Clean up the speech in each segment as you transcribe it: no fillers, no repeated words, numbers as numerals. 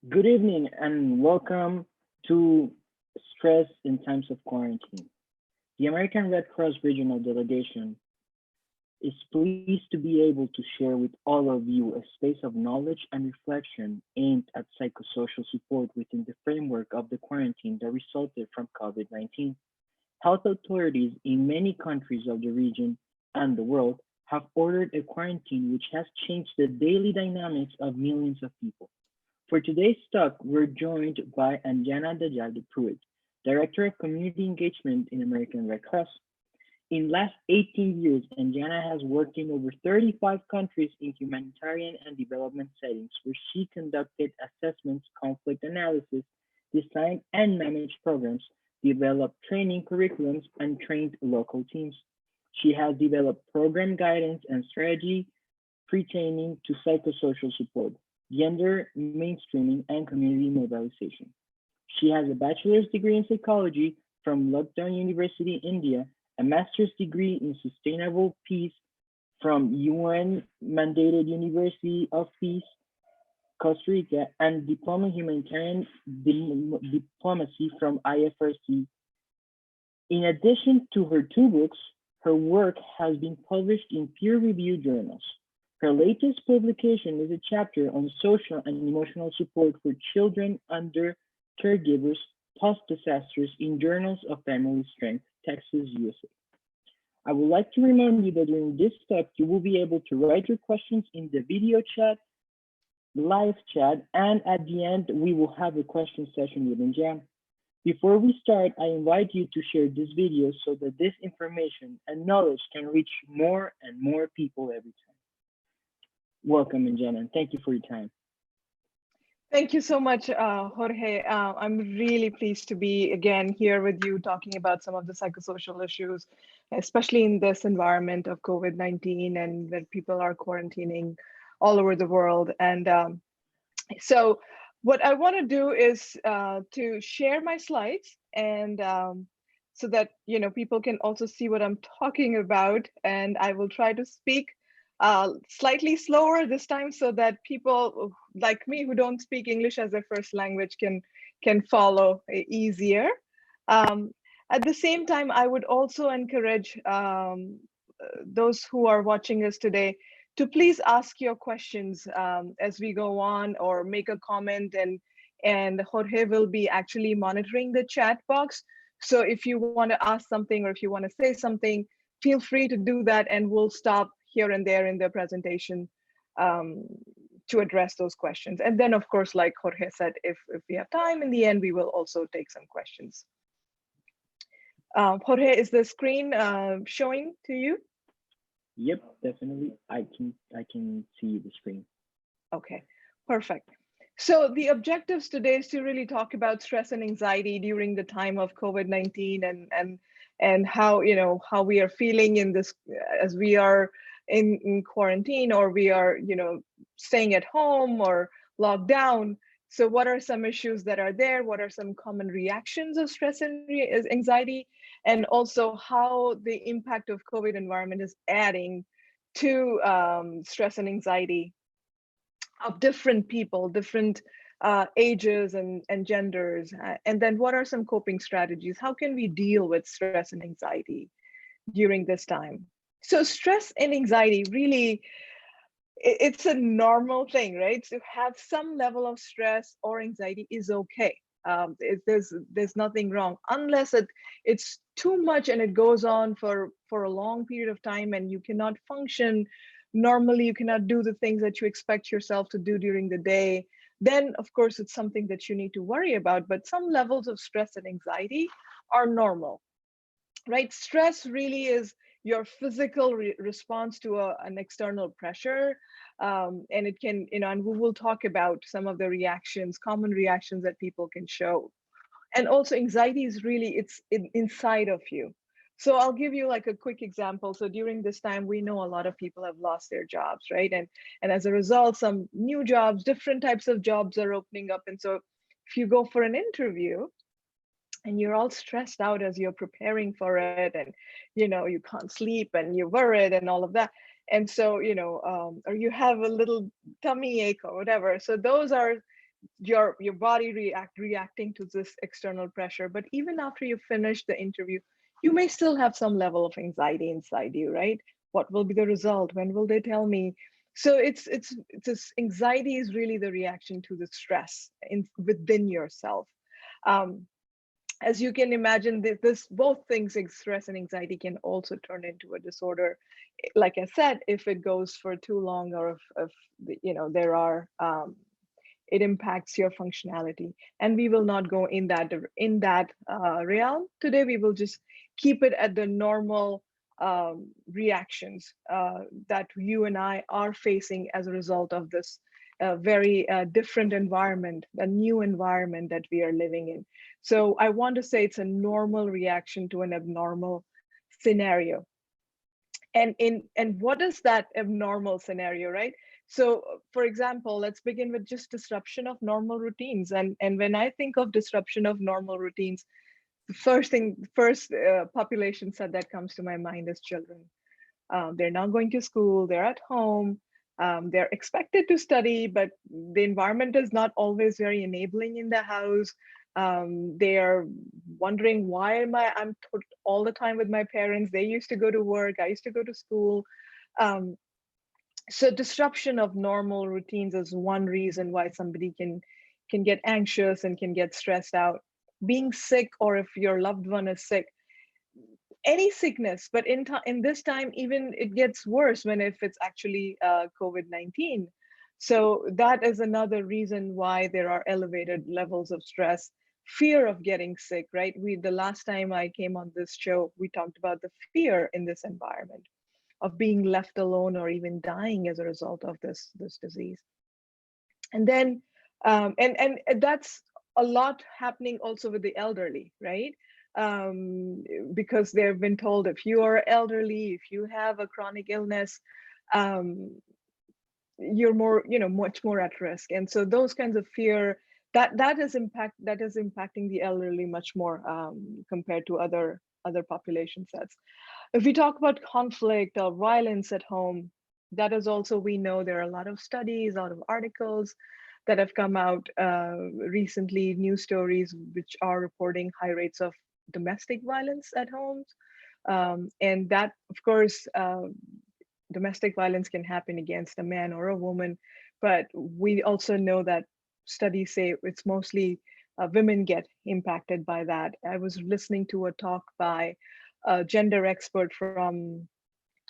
Good evening and welcome to Stress in Times of Quarantine. The American Red Cross Regional Delegation is pleased to be able to share with all of you a space of knowledge and reflection aimed at psychosocial support within the framework of the quarantine that resulted from COVID 19. Health authorities in many countries of the region and the world have ordered a quarantine which has changed the daily dynamics of millions of people. For today's talk, we're joined by Anjana Dajali Pruitt, Director of Community Engagement in American Red Cross. In last 18 years, Anjana has worked in over 35 countries in humanitarian and development settings where she conducted assessments, conflict analysis, designed and managed programs, developed training curriculums, and trained local teams. She has developed program guidance and strategy pertaining to psychosocial support, gender mainstreaming, and community mobilization. She has a bachelor's degree in psychology from Lockdown University, India, a master's degree in sustainable peace from UN mandated University of Peace, Costa Rica, and diploma in humanitarian diplomacy from IFRC. In addition to her two books, her work has been published in peer-reviewed journals. Her latest publication is a chapter on social and emotional support for children under caregivers post-disasters in Journals of Family Strength, Texas, USA. I would like to remind you that during this step, you will be able to write your questions in the video chat, live chat, and at the end, we will have a question session with Njam. Before we start, I invite you to share this video so that this information and knowledge can reach more and more people every time. Welcome, Njam, and thank you for your time. Thank you so much, Jorge. I'm really pleased to be again here with you talking about some of the psychosocial issues, especially in this environment of COVID-19 and that people are quarantining all over the world. And so what I want to do is to share my slides and so that people can also see what I'm talking about. And I will try to speak slightly slower this time so that people like me who don't speak English as their first language can follow easier. At the same time, I would also encourage those who are watching us today to please ask your questions as we go on or make a comment, and Jorge will be actually monitoring the chat box. So if you want to ask something or if you want to say something, feel free to do that and we'll stop here and there in the presentation to address those questions. And then, of course, like Jorge said, if we have time in the end, we will also take some questions. Jorge, is the screen showing to you? Yep, definitely. I can see the screen. Okay, perfect. So the objectives today is to really talk about stress and anxiety during the time of COVID-19 and how how we are feeling in this as we are in quarantine, or we are staying at home or locked down. So what are some issues that are there? What are some common reactions of stress and anxiety? And also how the impact of COVID environment is adding to stress and anxiety of different people, different ages and genders. And then what are some coping strategies? How can we deal with stress and anxiety during this time? So stress and anxiety really, it's a normal thing, right? To have some level of stress or anxiety is okay. There's nothing wrong unless it's too much and it goes on for a long period of time and you cannot function normally, you cannot do the things that you expect yourself to do during the day. Then of course it's something that you need to worry about, but some levels of stress and anxiety are normal, right? Stress really is your physical response to an external pressure, and it can, and we will talk about some of the reactions, common reactions that people can show. And also anxiety is really, it's inside of you. So I'll give you like a quick example. So during this time, we know a lot of people have lost their jobs, right? And as a result, some new jobs, different types of jobs are opening up. And so if you go for an interview, and you're all stressed out as you're preparing for it, and you can't sleep and you're worried and all of that, and so or you have a little tummy ache or whatever. So those are your body reacting to this external pressure. But even after you finish the interview, you may still have some level of anxiety inside you, right? What will be the result? When will they tell me? So it's this anxiety is really the reaction to the stress within yourself. Um, as you can imagine, this both things, stress and anxiety, can also turn into a disorder. Like I said, if it goes for too long, or if there are it impacts your functionality. And we will not go in that realm today. We will just keep it at the normal reactions that you and I are facing as a result of this very different environment, a new environment that we are living in. So I want to say it's a normal reaction to an abnormal scenario. And what is that abnormal scenario, right? So for example, let's begin with just disruption of normal routines. And when I think of disruption of normal routines, the first population set that comes to my mind is children. They're not going to school, they're at home, they're expected to study, but the environment is not always very enabling in the house. They are wondering, why I'm put all the time with my parents? They used to go to work, I used to go to school. Um, so disruption of normal routines is one reason why somebody can get anxious and can get stressed out. Being sick, or if your loved one is sick, any sickness, but in this time, even it gets worse when if it's actually COVID-19. So that is another reason why there are elevated levels of stress, fear of getting sick, right? The last time I came on this show, we talked about the fear in this environment of being left alone or even dying as a result of this disease. And then and that's a lot happening also with the elderly, right? Because they've been told, if you are elderly, if you have a chronic illness, um, you're more, much more at risk. And so those kinds of fear, that is impacting the elderly much more compared to other population sets. If we talk about conflict or violence at home, that is also, we know there are a lot of studies, a lot of articles that have come out recently, news stories which are reporting high rates of domestic violence at homes. And that, of course, domestic violence can happen against a man or a woman, but we also know that studies say it's mostly women get impacted by that. I was listening to a talk by a gender expert from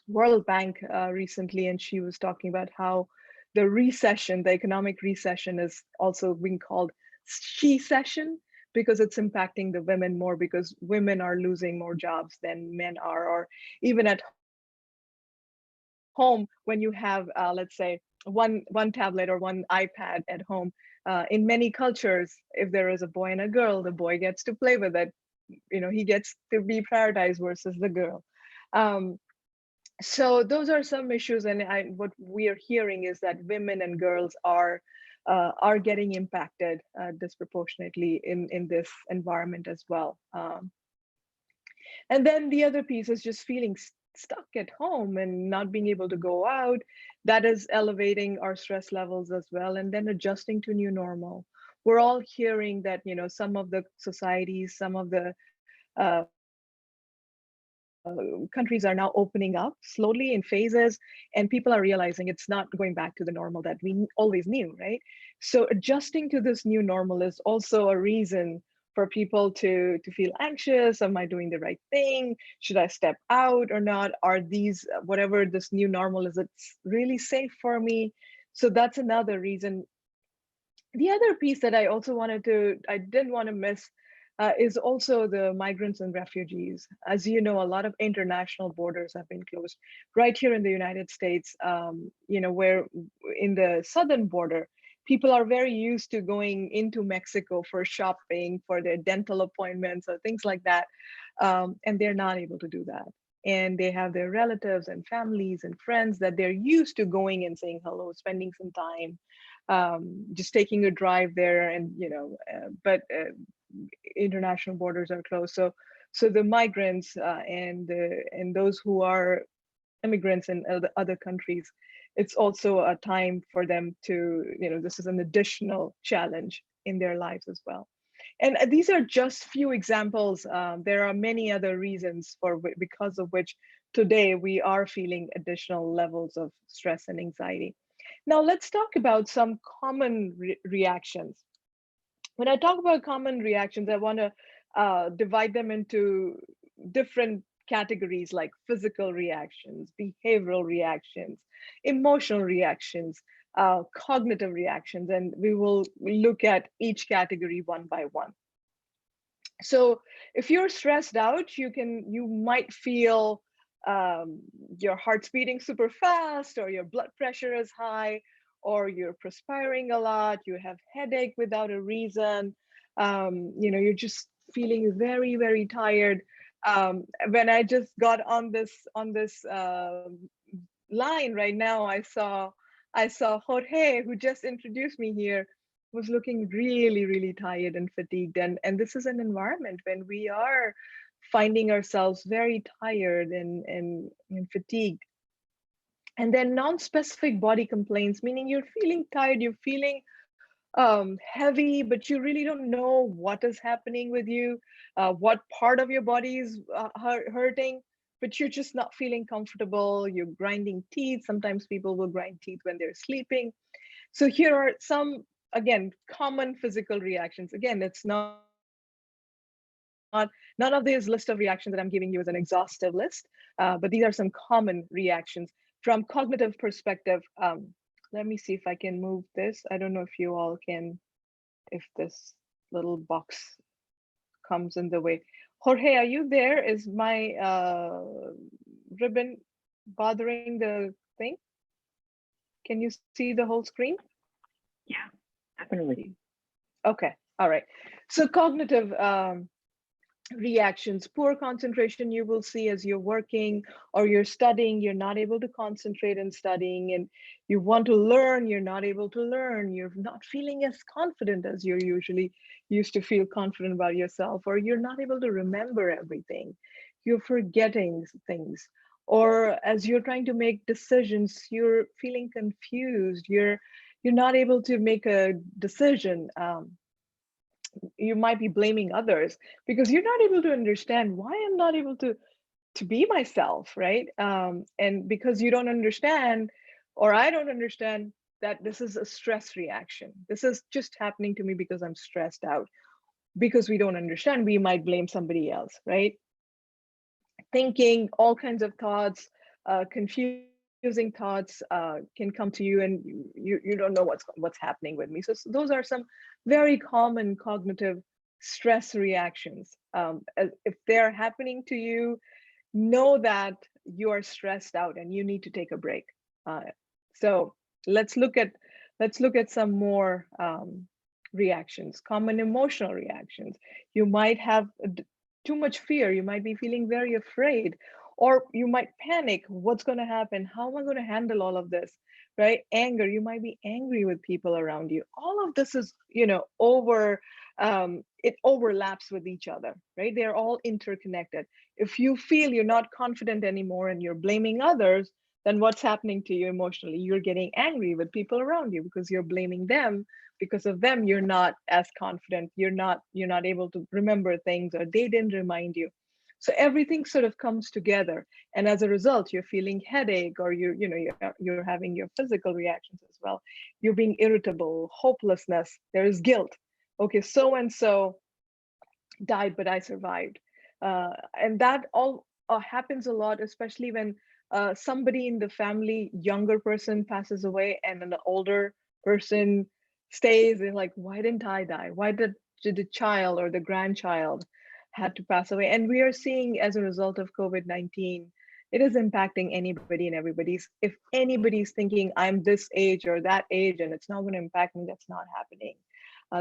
World Bank recently, and she was talking about how the economic recession, is also being called she-cession, because it's impacting the women more, because women are losing more jobs than men are. Or even at home, when you have, let's say, one tablet or one iPad at home, in many cultures, if there is a boy and a girl, the boy gets to play with it. He gets to be prioritized versus the girl. Um, so those are some issues, and what we are hearing is that women and girls are getting impacted disproportionately in this environment as well. And then the other piece is just feeling stuck at home and not being able to go out. That is elevating our stress levels as well. And then adjusting to new normal. We're all hearing that, some of the societies, some of the countries are now opening up slowly in phases, and people are realizing it's not going back to the normal that we always knew, right? So adjusting to this new normal is also a reason for people to feel anxious. Am I doing the right thing? Should I step out or not? Are these, whatever this new normal is, it's really safe for me? So that's another reason. The other piece that I didn't want to miss is also the migrants and refugees. As you know, a lot of international borders have been closed right here in the United States, where in the southern border, people are very used to going into Mexico for shopping, for their dental appointments or things like that. And they're not able to do that. And they have their relatives and families and friends that they're used to going and saying hello, spending some time, just taking a drive there. And but international borders are closed. So the migrants and those who are immigrants in other countries, it's also a time for them to, this is an additional challenge in their lives as well. And these are just few examples. There are many other reasons because of which today we are feeling additional levels of stress and anxiety. Now let's talk about some common reactions. When I talk about common reactions, I want to divide them into different categories like physical reactions, behavioral reactions, emotional reactions, cognitive reactions, and we will look at each category one by one. So if you're stressed out, you might feel your heart's beating super fast, or your blood pressure is high, or you're perspiring a lot, you have headache without a reason, you're just feeling very, very tired. When I just got on this line right now, I saw Jorge, who just introduced me here, was looking really, really tired and fatigued. And this is an environment when we are finding ourselves very tired and fatigued. And then non-specific body complaints, meaning you're feeling tired, you're feeling heavy, but you really don't know what is happening with you, what part of your body is hurting, but you're just not feeling comfortable. You're grinding teeth. Sometimes people will grind teeth when they're sleeping. So here are some, again, common physical reactions. Again, it's not, none of these list of reactions that I'm giving you is an exhaustive list, but these are some common reactions. From cognitive perspective, let me see if I can move this. I don't know if you all can, if this little box comes in the way. Jorge, are you there? Is my ribbon bothering the thing? Can you see the whole screen? Yeah, definitely. Okay, all right. So cognitive reactions, poor concentration, you will see as you're working or you're studying, you're not able to concentrate in studying, and you want to learn, you're not able to learn, you're not feeling as confident as you're usually used to feel confident about yourself, or you're not able to remember everything, you're forgetting things, or as you're trying to make decisions, you're feeling confused, you're not able to make a decision. You might be blaming others because you're not able to understand why I'm not able to be myself, right? And because you don't understand, or I don't understand, that this is a stress reaction. This is just happening to me because I'm stressed out. Because we don't understand, we might blame somebody else, right? Thinking all kinds of thoughts, confusing thoughts can come to you, and you don't know what's happening with me. So those are some very common cognitive stress reactions. If they're happening to you, know that you are stressed out and you need to take a break. So let's look at some more reactions. Common emotional reactions. You might have too much fear. You might be feeling very afraid, or you might panic. What's going to happen? How am I going to handle all of this? Right? Anger. You might be angry with people around you. All of this is, it overlaps with each other, right? They're all interconnected. If you feel you're not confident anymore and you're blaming others, then what's happening to you emotionally? You're getting angry with people around you because you're blaming them. Because of them, you're not as confident. You're not able to remember things, or they didn't remind you. So everything sort of comes together, and as a result, you're feeling headache, or you're having your physical reactions as well. You're being irritable, hopelessness. There is guilt. Okay, so and so died, but I survived. And that all happens a lot, especially when somebody in the family, younger person, passes away, and an older person stays. And like, why didn't I die? Why did the child or the grandchild had to pass away? And we are seeing, as a result of COVID-19, it is impacting anybody and everybody's. If anybody's thinking I'm this age or that age and it's not going to impact me, that's not happening.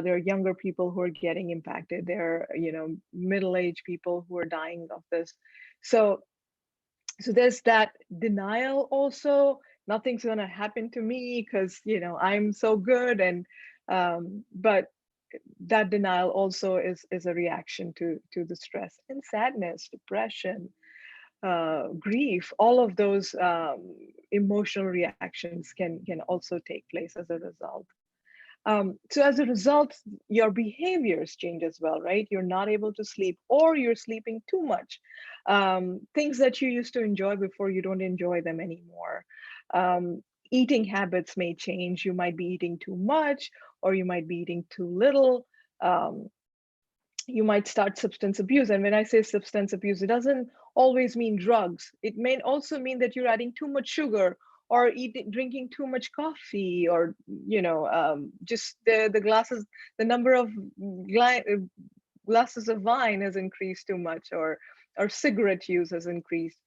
There are younger people who are getting impacted. There are, middle-aged people who are dying of this. So there's that denial also. Nothing's going to happen to me because, I'm so good. And but that denial also is a reaction to the stress, and sadness, depression, grief. All of those emotional reactions can also take place as a result. So as a result, your behaviors change as well, right? You're not able to sleep, or you're sleeping too much. Things that you used to enjoy before, you don't enjoy them anymore. Eating habits may change. You might be eating too much, or you might be eating too little. Um, you might start substance abuse. And when I say substance abuse, it doesn't always mean drugs. It may also mean that you're adding too much sugar, or drinking too much coffee, or just the glasses, the number of glasses of wine has increased too much, or cigarette use has increased.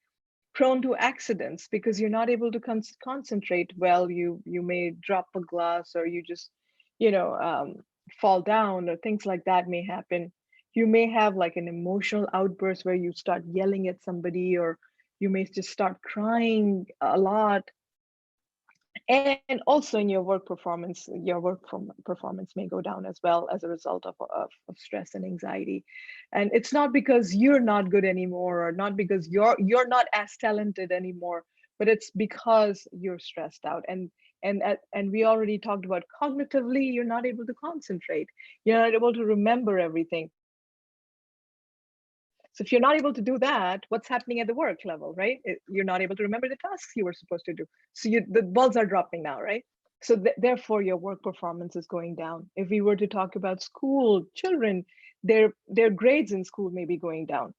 Prone to accidents because you're not able to concentrate well. You may drop a glass, or you just you know um, fall down, or things like that may happen. You may have like an emotional outburst where you start yelling at somebody, or you may just start crying a lot. And also in your work performance, performance may go down as well as a result of stress and anxiety. And it's not because you're not good anymore, or not because you're not as talented anymore, but it's because you're stressed out. And we already talked about cognitively, you're not able to concentrate, you're not able to remember everything. So if you're not able to do that, what's happening at the work level, right? You're not able to remember the tasks you were supposed to do. So the balls are dropping now, right? So therefore, your work performance is going down. If we were to talk about school, children, their grades in school may be going down.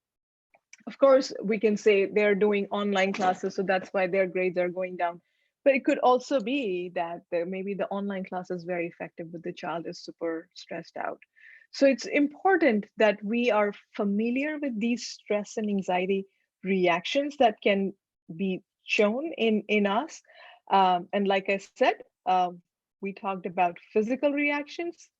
Of course, we can say they're doing online classes, so that's why their grades are going down. But it could also be that maybe the online class is very effective, but the child is super stressed out. So it's important that we are familiar with these stress and anxiety reactions that can be shown in us. And like I said, we talked about physical reactions,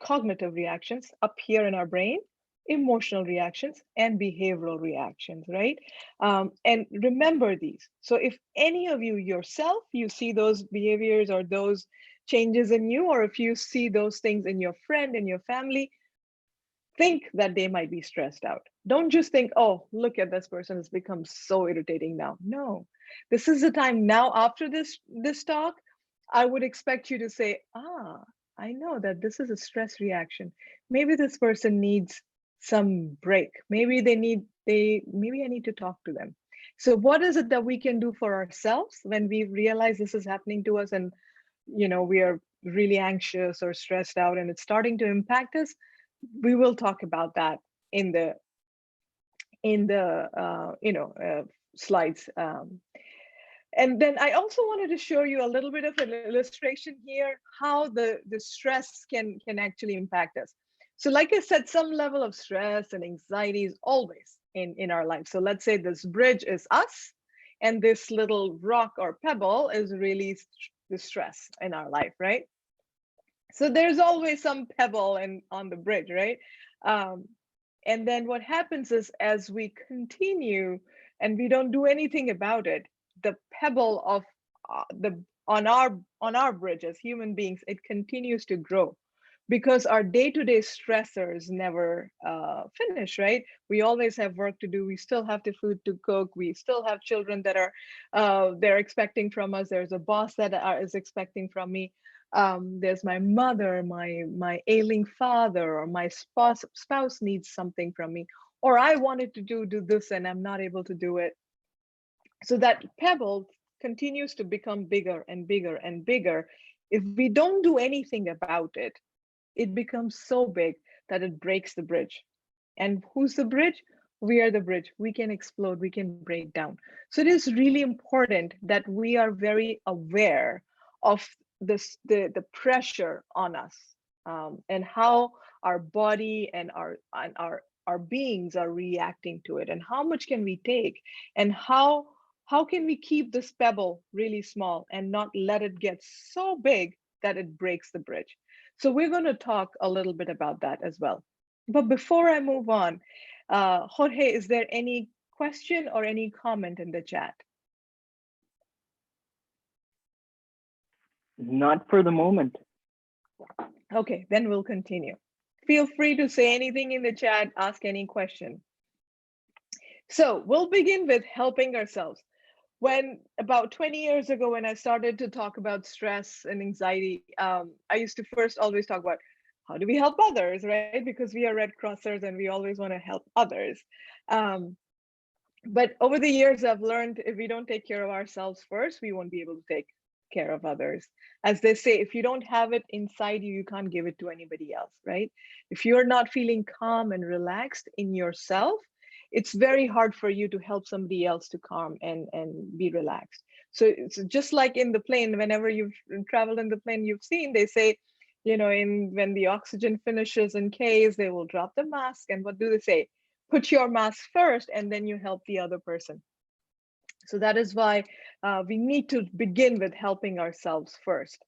cognitive reactions up here in our brain, emotional reactions, and behavioral reactions, right? And remember these. So if any of you yourself, you see those behaviors or those changes in you, or if you see those things in your friend, in your family, think that they might be stressed out. Don't just think, oh, look at this person has become so irritating now. No, this is the time now after this talk, I would expect you to say, I know that this is a stress reaction. Maybe this person needs some break. Maybe maybe I need to talk to them. So what is it that we can do for ourselves when we realize this is happening to us, and we are really anxious or stressed out and it's starting to impact us? We will talk about that in the slides. And then I also wanted to show you a little bit of an illustration here, how the stress can actually impact us. So like I said, some level of stress and anxiety is always in our life. So let's say this bridge is us, and this little rock or pebble is really the stress in our life, right? So there's always some pebble on the bridge, right? And then what happens is, as we continue and we don't do anything about it, the pebble of the on our bridge as human beings, it continues to grow, because our day-to-day stressors never finish, right? We always have work to do. We still have the food to cook. We still have children that are they're expecting from us. There's a boss that is expecting from me. There's my mother, my ailing father, or my spouse needs something from me, or I wanted to do this and I'm not able to do it. So that pebble continues to become bigger and bigger and bigger. If we don't do anything about it, it becomes so big that it breaks the bridge. And who's the bridge? We are the bridge. We can explode, we can break down. So it is really important that we are very aware of the pressure on us, and how our body and our beings are reacting to it, and how much can we take, and how can we keep this pebble really small and not let it get so big that it breaks the bridge. So we're going to talk a little bit about that as well. But before I move on, Jorge, is there any question or any comment in the chat? Not for the moment. Okay, then we'll continue. Feel free to say anything in the chat, ask any question. So we'll begin with helping ourselves. when about 20 years ago, when I started to talk about stress and anxiety, I used to first always talk about how do we help others, right? Because we are Red Crossers and we always want to help others. Um, but over the years, I've learned if we don't take care of ourselves first, we won't be able to take care of others. As they say, if you don't have it inside you, you can't give it to anybody else, right? If you're not feeling calm and relaxed in yourself, it's very hard for you to help somebody else to calm and be relaxed. So it's just like in the plane, whenever you've traveled in the plane, you've seen, they say, in when the oxygen finishes in case, they will drop the mask. And what do they say? Put your mask first and then you help the other person. So that is why we need to begin with helping ourselves first.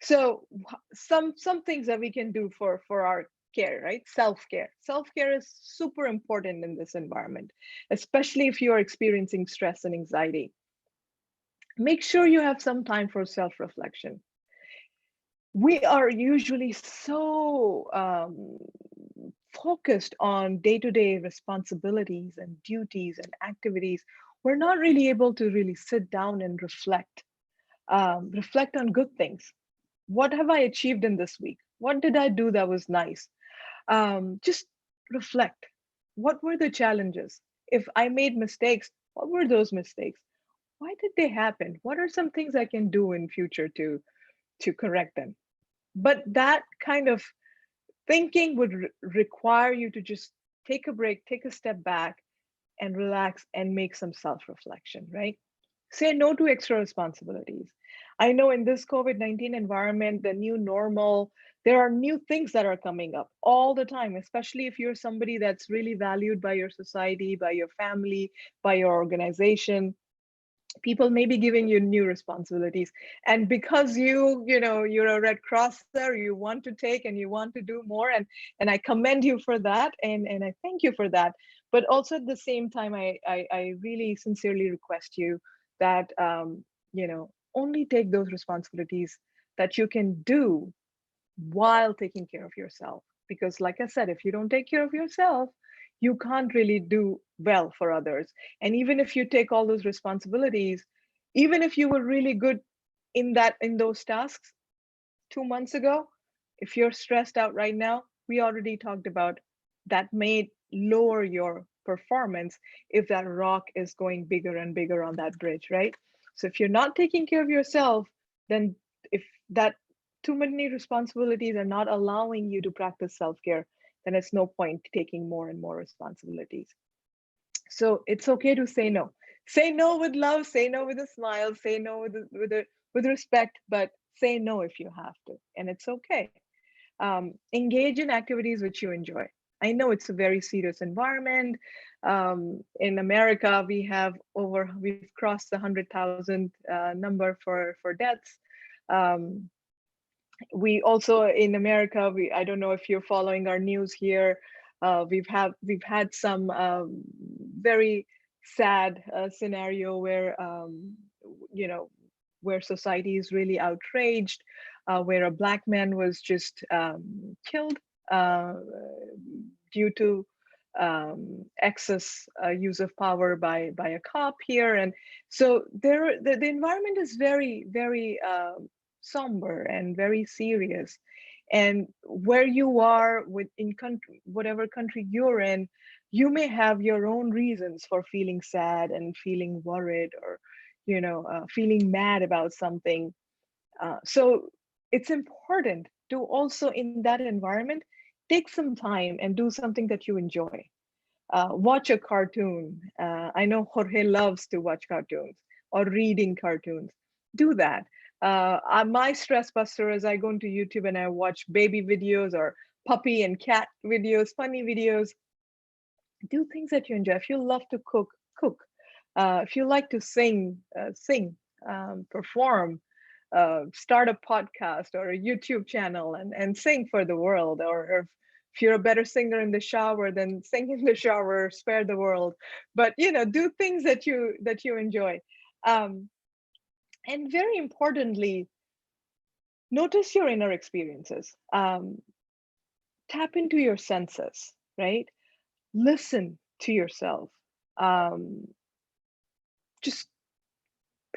So some things that we can do for our care, right? Self-care is super important in this environment, especially if you are experiencing stress and anxiety. Make sure you have some time for self-reflection. We are usually so focused on day-to-day responsibilities and duties and activities, we're not really able to really sit down and reflect on good things. What have I achieved in this week? What did I do that was nice? Just reflect. What were the challenges? If I made mistakes, what were those mistakes? Why did they happen? What are some things I can do in future to correct them? But that kind of thinking would require you to just take a break, take a step back, and relax and make some self reflection, right? Say no to extra responsibilities. I know in this COVID-19 environment, the new normal, there are new things that are coming up all the time, especially if you're somebody that's really valued by your society, by your family, by your organization. People may be giving you new responsibilities, and because you're a Red Crosser, you want to take and you want to do more, and I commend you for that, and I thank you for that. But also at the same time, I really sincerely request you that only take those responsibilities that you can do while taking care of yourself. Because, like I said, if you don't take care of yourself, you can't really do well for others. And even if you take all those responsibilities, even if you were really good in those tasks 2 months ago, if you're stressed out right now, we already talked about that may lower your performance if that rock is going bigger and bigger on that bridge, right? So if you're not taking care of yourself, then if that too many responsibilities are not allowing you to practice self-care, then it's no point taking more and more responsibilities. So it's okay to say no. Say no with love, say no with a smile, say no with respect, but say no if you have to, and it's okay. Engage in activities which you enjoy. I know it's a very serious environment. In America, we've crossed the 100,000 number for deaths. Um, we also in America, I don't know if you're following our news here. We've had some very sad scenario where society is really outraged, where a Black man was just killed uh, due to excess use of power by a cop here. And so the environment is very, very somber and very serious. And where you are whatever country you're in, you may have your own reasons for feeling sad and feeling worried, or feeling mad about something. So it's important to also in that environment take some time and do something that you enjoy. Watch a cartoon. I know Jorge loves to watch cartoons or reading cartoons. Do that. My stress buster is I go into YouTube and I watch baby videos or puppy and cat videos, funny videos. Do things that you enjoy. If you love to cook, cook. If you like to sing, sing, perform, start a podcast or a YouTube channel and sing for the world. Or if you're a better singer in the shower, then sing in the shower, spare the world. But do things that you enjoy. Um, and very importantly, notice your inner experiences. Tap into your senses, right? Listen to yourself. Um, just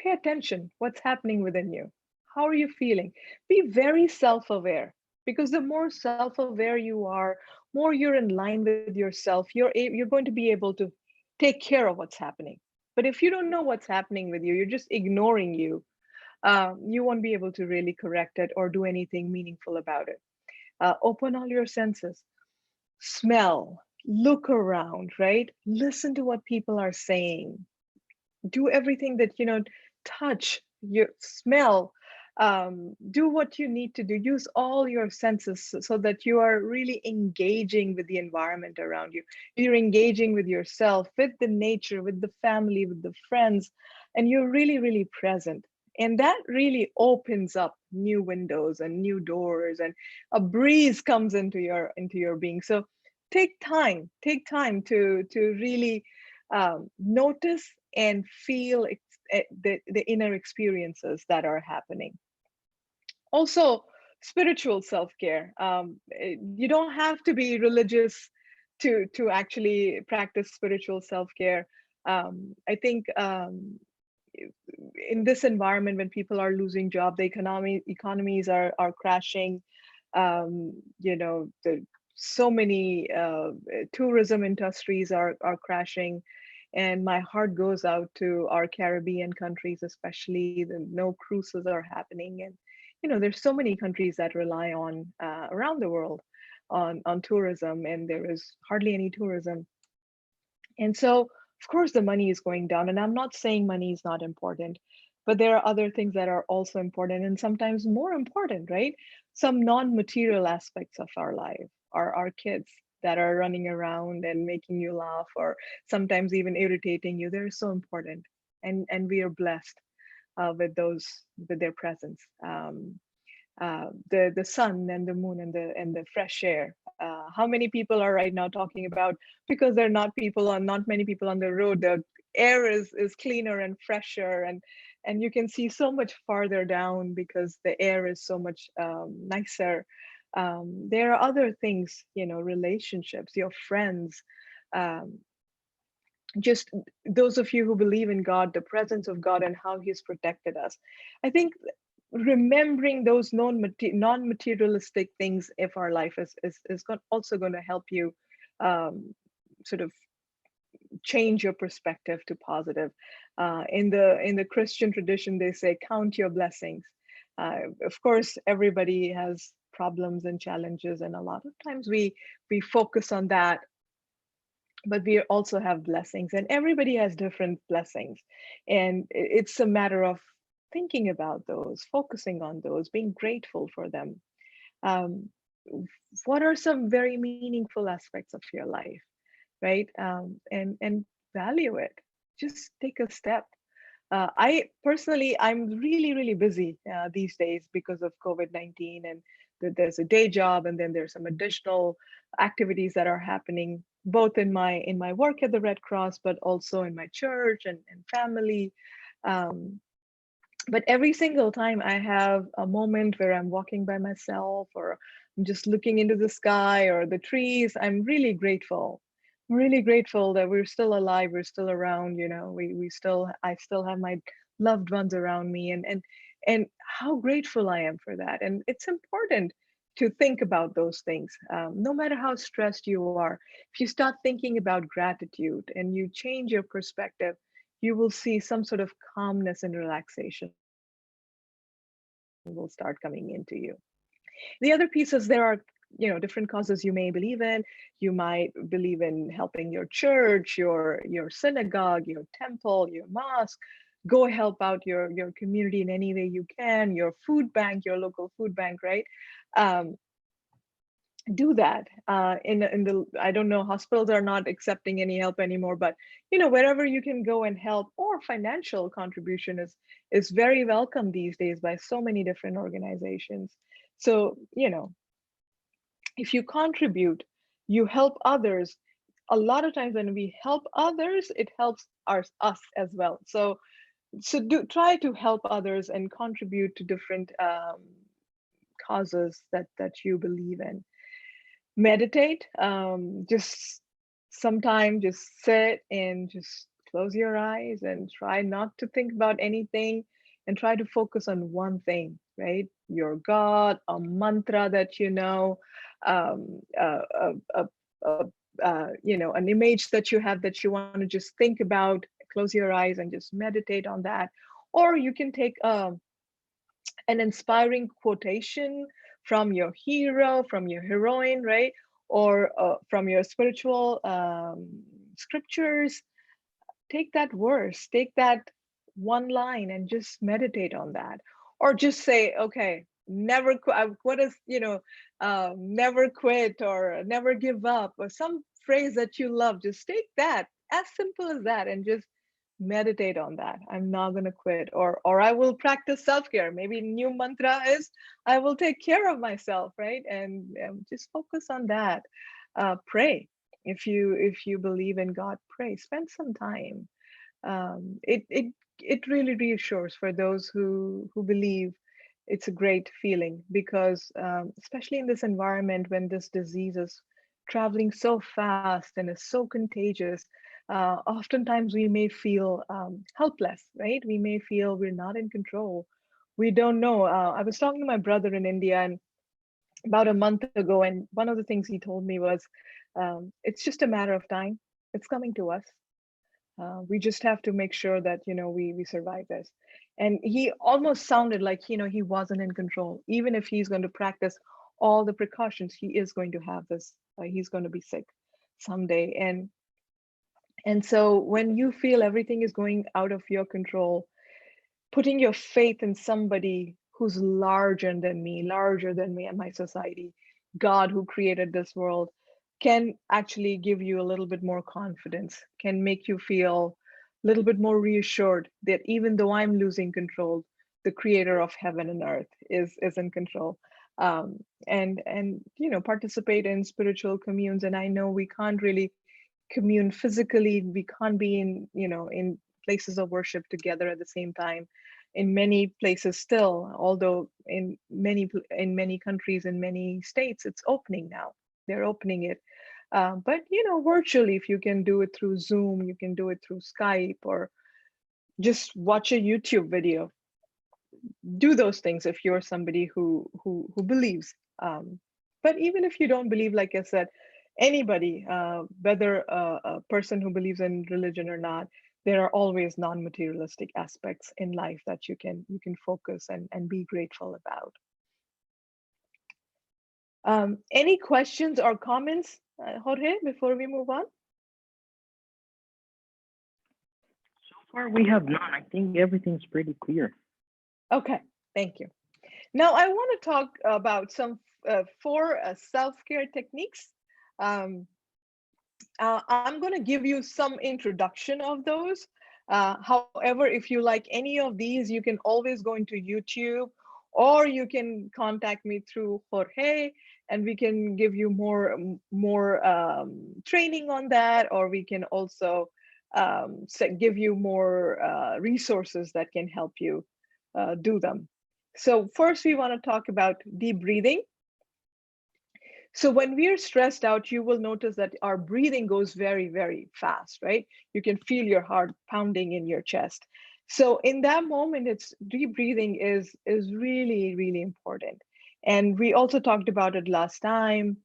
pay attention what's happening within you. How are you feeling? Be very self-aware, because the more self-aware you are, more you're in line with yourself, you're going to be able to take care of what's happening. But if you don't know what's happening with you, you're just ignoring you, you won't be able to really correct it or do anything meaningful about it. Open all your senses, smell, look around, right? Listen to what people are saying, do everything that, touch, you smell, do what you need to do, use all your senses so that you are really engaging with the environment around you, you're engaging with yourself, with the nature, with the family, with the friends, and you're really, really present. And that really opens up new windows and new doors, and a breeze comes into your being. So take time to really notice and feel the inner experiences that are happening. Also, spiritual self-care. You don't have to be religious to actually practice spiritual self-care. I think in this environment, when people are losing job, the economies are crashing. The so many tourism industries are crashing, and my heart goes out to our Caribbean countries, especially. The no cruises are happening, and there's so many countries that rely on around the world on tourism, and there is hardly any tourism. And so, of course, the money is going down. And I'm not saying money is not important, but there are other things that are also important, and sometimes more important, right? Some non-material aspects of our life are our kids that are running around and making you laugh, or sometimes even irritating you. They're so important. And we are blessed with their presence. The sun and the moon and the fresh air. How many people are right now talking about, because there are not many people on the road, the air is cleaner and fresher, and you can see so much farther down because the air is so much nicer. There are other things, relationships, your friends, um, just those of you who believe in God, the presence of God and how He's protected us. I think remembering those non-materialistic things of our life is also going to help you sort of change your perspective to positive. In the Christian tradition, they say count your blessings. Of course, everybody has problems and challenges, and a lot of times we focus on that, but we also have blessings, and everybody has different blessings, and it's a matter of thinking about those, focusing on those, being grateful for them. um, what are some very meaningful aspects of your life, right? And value it. Just take a step. I personally, I'm really, really busy these days because of COVID-19, and there's a day job, and then there's some additional activities that are happening both in my work at the Red Cross, but also in my church and family. Um, but every single time I have a moment where I'm walking by myself, or I'm just looking into the sky or the trees, I'm really grateful. I'm really grateful that we're still alive, we're still around, I still have my loved ones around me, and how grateful I am for that. And it's important to think about those things. No matter how stressed you are, if you start thinking about gratitude and you change your perspective, you will see some sort of calmness and relaxation will start coming into you. The other piece is there are, different causes you may believe in. You might believe in helping your church, your synagogue, your temple, your mosque. Go help out your community in any way you can, your food bank, your local food bank, right? Um, do that. In the I don't know, hospitals are not accepting any help anymore, but wherever you can go and help, or financial contribution is very welcome these days by so many different organizations. So if you contribute, you help others. A lot of times when we help others, it helps us as well. So do try to help others and contribute to different causes that you believe in. Meditate. Just sometime, just sit and just close your eyes and try not to think about anything and try to focus on one thing, right? Your God, a mantra that you know, um, uh, uh, uh, uh, an image that you have that you want to just think about, close your eyes and just meditate on that. Or you can take an inspiring quotation from your hero, from your heroine, right? Or from your spiritual scriptures. Take that verse, take that one line and just meditate on that. Or just say, okay, never quit. What is, never quit or never give up or some phrase that you love. Just take that, as simple as that, and just meditate on that. I'm not going to quit, or I will practice self-care. Maybe new mantra is I will take care of myself, right? And just focus on that. Pray. If you believe in God, pray. Spend some time. It really reassures for those who believe. It's a great feeling because especially in this environment when this disease is traveling so fast and is so contagious, oftentimes we may feel helpless, right? We may feel we're not in control. We don't know. I was talking to my brother in India and about a month ago, and one of the things he told me was, it's just a matter of time. It's coming to us. We just have to make sure that we survive this. And he almost sounded like he wasn't in control. Even if he's going to practice all the precautions, he is going to have this. He's going to be sick someday. And so when you feel everything is going out of your control, putting your faith in somebody who's larger than me and my society, God who created this world, can actually give you a little bit more confidence, can make you feel a little bit more reassured that even though I'm losing control, the creator of heaven and earth is in control. And participate in spiritual communes. And I know we can't really commune physically. We can't be in places of worship together at the same time in many places still, although in many countries, in many states, it's opening now. They're opening it. But virtually, if you can do it through Zoom, you can do it through Skype, or just watch a YouTube video. Do those things if you're somebody who believes. But even if you don't believe, like I said, anybody, whether a person who believes in religion or not, there are always non-materialistic aspects in life that you can focus and be grateful about. Any questions or comments, Jorge, before we move on? So far, we have none. I think everything's pretty clear. Okay, thank you. Now I want to talk about some 4 self-care techniques. Um, I'm going to give you some introduction of those. However, if you like any of these, you can always go into YouTube, or you can contact me through Jorge, and we can give you more training on that, or we can also give you more resources that can help you do them. So first, we want to talk about deep breathing. So when we are stressed out, you will notice that our breathing goes very, very fast, right? You can feel your heart pounding in your chest. So in that moment, it's deep breathing is really, really important. And we also talked about it last time,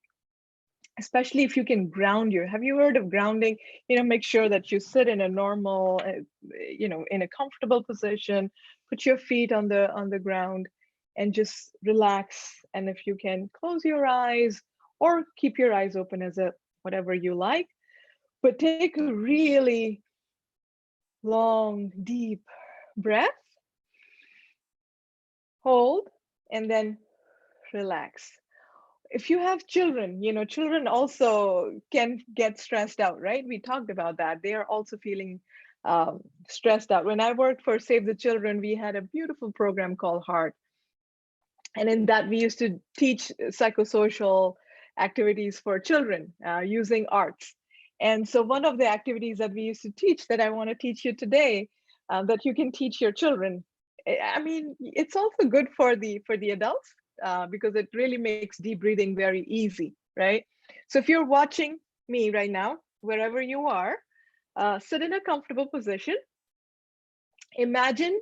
especially if you can ground have you heard of grounding? Make sure that you sit in a normal, in a comfortable position, put your feet on the ground and just relax. And if you can, close your eyes or keep your eyes open as whatever you like, but take a really long, deep breath, hold, and then relax. If you have children, children also can get stressed out, right? We talked about that. They are also feeling stressed out. When I worked for Save the Children, we had a beautiful program called Heart. And in that, we used to teach psychosocial activities for children using arts. And so one of the activities that we used to teach that I want to teach you today, that you can teach your children. I mean, it's also good for the adults because it really makes deep breathing very easy, right? So if you're watching me right now, wherever you are, Sit in a comfortable position. Imagine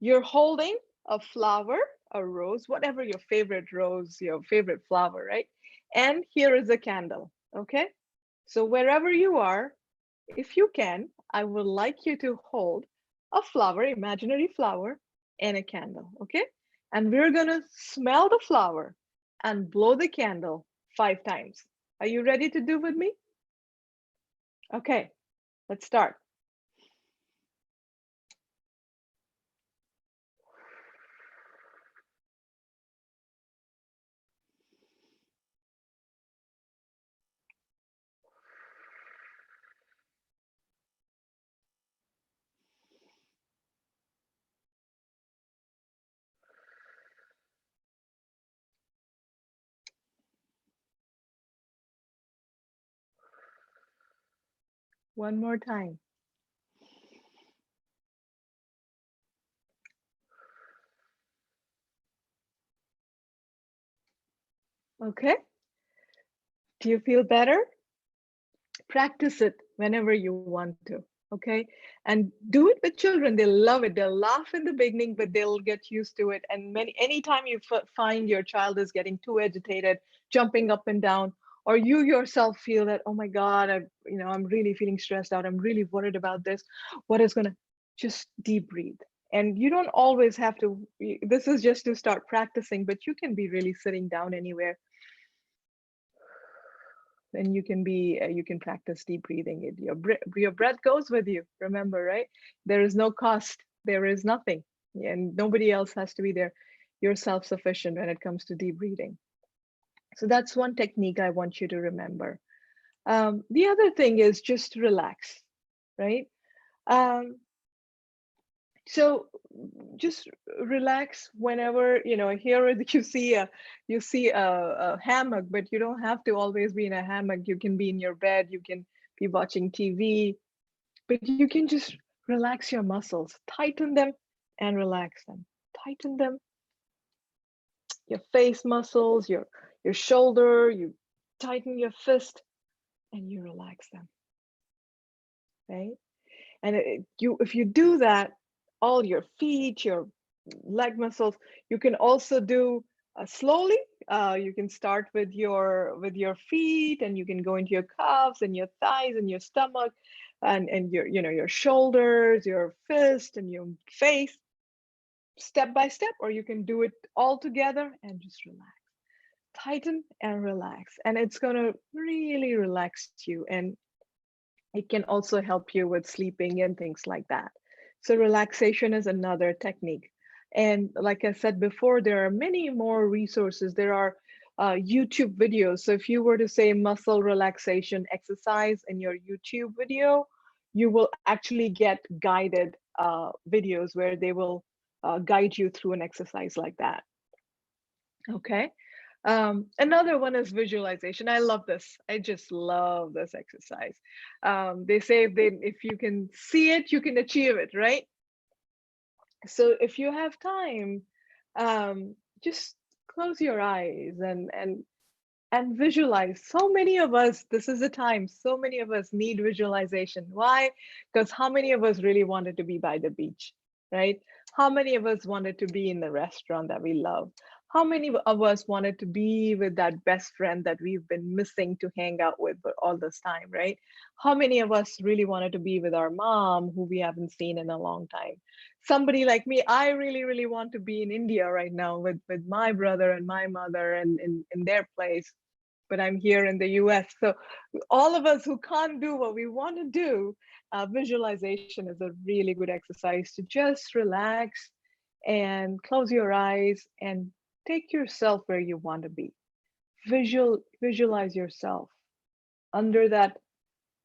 you're holding a flower, a rose, whatever your favorite rose, your favorite flower, right? And here is a candle, okay? So wherever you are, if you can, I would like you to hold a flower, imaginary flower, and a candle, okay? And we're gonna smell the flower and blow the candle 5 times. Are you ready to do with me? Okay, let's start. One more time. Okay, do you feel better? Practice it whenever you want to, okay? And do it with children. They'll love it. They'll laugh in the beginning, but they'll get used to it. And anytime you find your child is getting too agitated, jumping up and down, or you yourself feel that, oh my God, I'm really feeling stressed out, I'm really worried about this, what is gonna, just deep breathe. And you don't always have to, this is just to start practicing, but you can be really sitting down anywhere, and you can practice deep breathing. Your breath goes with you, remember, right? There is no cost, there is nothing, and nobody else has to be there. You're self-sufficient when it comes to deep breathing. So that's one technique I want you to remember. The other thing is just relax, right? um, so just relax whenever, here you see a hammock, but you don't have to always be in a hammock. You can be in your bed, you can be watching TV, but you can just relax your muscles, tighten them and relax them, tighten them, your face muscles, your shoulder, you tighten your fist and you relax them, right? And if you do that, all your feet, your leg muscles, you can also do slowly. You can start with your feet, and you can go into your calves and your thighs and your stomach, and your shoulders, your fist, and your face, step by step. Or you can do it all together and just relax, tighten and relax, and it's gonna really relax you. And it can also help you with sleeping and things like that. So relaxation is another technique. And like I said before, there are many more resources. There are YouTube videos. So if you were to say muscle relaxation exercise in your YouTube video, you will actually get guided videos where they will guide you through an exercise like that. Okay. Another one is visualization. I love this. I just love this exercise. They say if you can see it, you can achieve it, right? So if you have time, just close your eyes and visualize. So many of us, this is the time, so many of us need visualization. Why? Because how many of us really wanted to be by the beach, right? How many of us wanted to be in the restaurant that we love? How many of us wanted to be with that best friend that we've been missing to hang out with for all this time, right? How many of us really wanted to be with our mom who we haven't seen in a long time? Somebody like me, I really, really want to be in India right now with my brother and my mother and in their place, but I'm here in the US. So all of us who can't do what we want to do, visualization is a really good exercise to just relax and close your eyes and take yourself where you want to be. Visualize yourself under that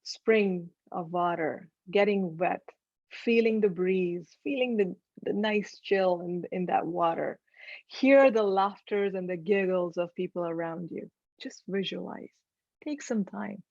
spring of water, getting wet, feeling the breeze, feeling the nice chill in that water. Hear the laughters and the giggles of people around you. Just visualize. Take some time.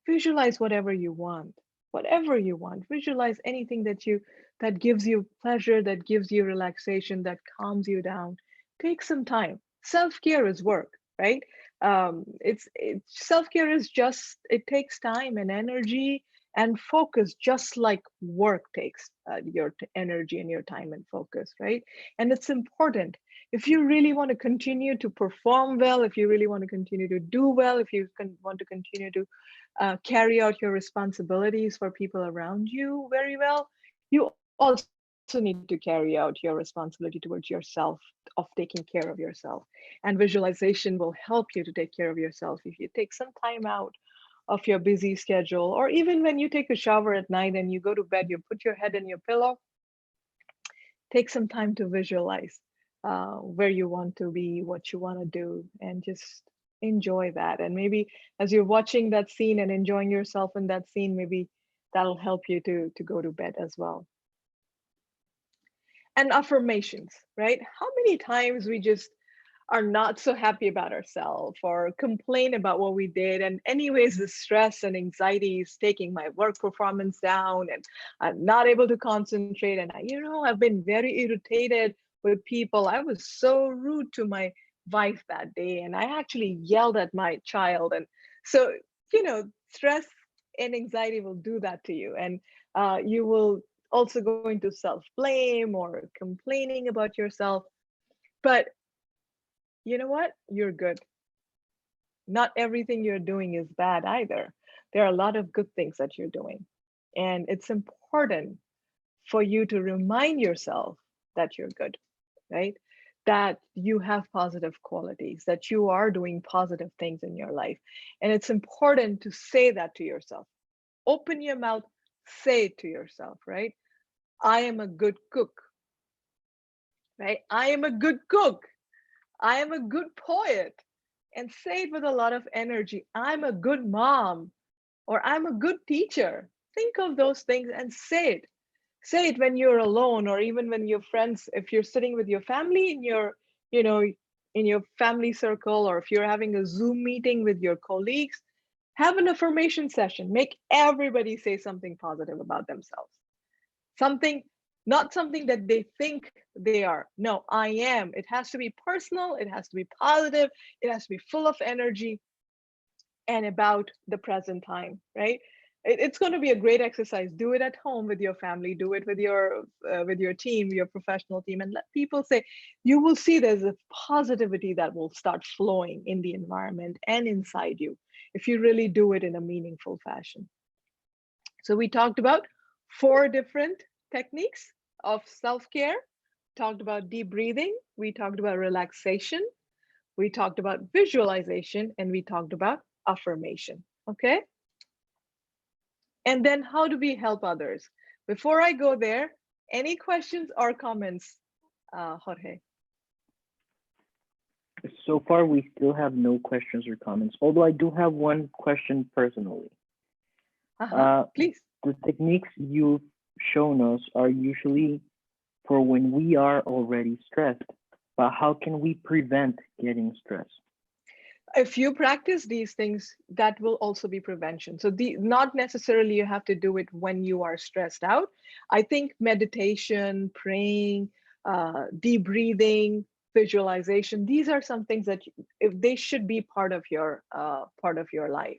Visualize whatever you want. Whatever you want. Visualize anything that gives you pleasure, that gives you relaxation, that calms you down. Take some time. Self-care is work, right? It's self-care is just, it takes time and energy and focus, just like work takes your energy and your time and focus, right? And it's important. If you really want to continue to perform well, if you really want to continue to do well, if you want to continue to carry out your responsibilities for people around you very well, you also need to carry out your responsibility towards yourself, of taking care of yourself. And visualization will help you to take care of yourself if you take some time out of your busy schedule, or even when you take a shower at night and you go to bed, you put your head in your pillow, take some time to visualize where you want to be, what you want to do, and just enjoy that. And maybe as you're watching that scene and enjoying yourself in that scene, maybe that'll help you to go to bed as well. And affirmations, right? How many times we just are not so happy about ourselves or complain about what we did. And anyways, the stress and anxiety is taking my work performance down, and I'm not able to concentrate. And I've been very irritated with people. I was so rude to my wife that day, and I actually yelled at my child. And so, stress and anxiety will do that to you. And you will also go into self-blame or complaining about yourself. But you know what? You're good. Not everything you're doing is bad either. There are a lot of good things that you're doing. And it's important for you to remind yourself that you're good, right? That you have positive qualities, that you are doing positive things in your life. And it's important to say that to yourself. Open your mouth, say it to yourself, right? I am a good cook, right? I am a good cook. I am a good poet. And say it with a lot of energy. I'm a good mom, or I'm a good teacher. Think of those things and say it. Say it when you're alone, or even when your friends, if you're sitting with your family in your, in your family circle, or if you're having a Zoom meeting with your colleagues, have an affirmation session. Make everybody say something positive about themselves. Something, not something that they think they are. No, I am. It has to be personal, it has to be positive, it has to be full of energy and about the present time, right? It's going to be a great exercise. Do it at home with your family, do it with your team, your professional team, and let people say. You will see there's a positivity that will start flowing in the environment and inside you if you really do it in a meaningful fashion. So we talked about 4 different techniques of self-care, talked about deep breathing, we talked about relaxation, we talked about visualization, and we talked about affirmation, okay? And then how do we help others? Before I go there, any questions or comments, Jorge? So far, we still have no questions or comments, although I do have one question personally. Please. The techniques you've shown us are usually for when we are already stressed, but how can we prevent getting stressed? If you practice these things, that will also be prevention. So not necessarily you have to do it when you are stressed out. I think meditation, praying, deep breathing, visualization, these are some things that if they should be part of your life.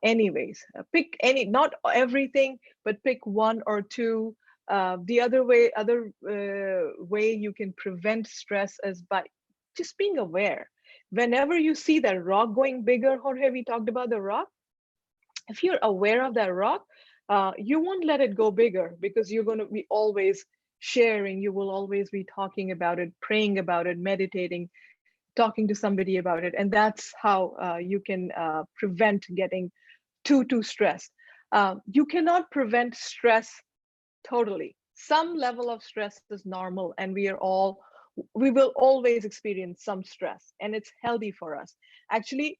Anyways, pick any, not everything, but pick 1 or 2. The other way you can prevent stress is by just being aware. Whenever you see that rock going bigger, Jorge, we talked about the rock. If you're aware of that rock, you won't let it go bigger, because you're going to be always sharing. You will always be talking about it, praying about it, meditating, talking to somebody about it. And that's how you can prevent getting too stressed. You cannot prevent stress totally. Some level of stress is normal, and we will always experience some stress, and it's healthy for us. Actually,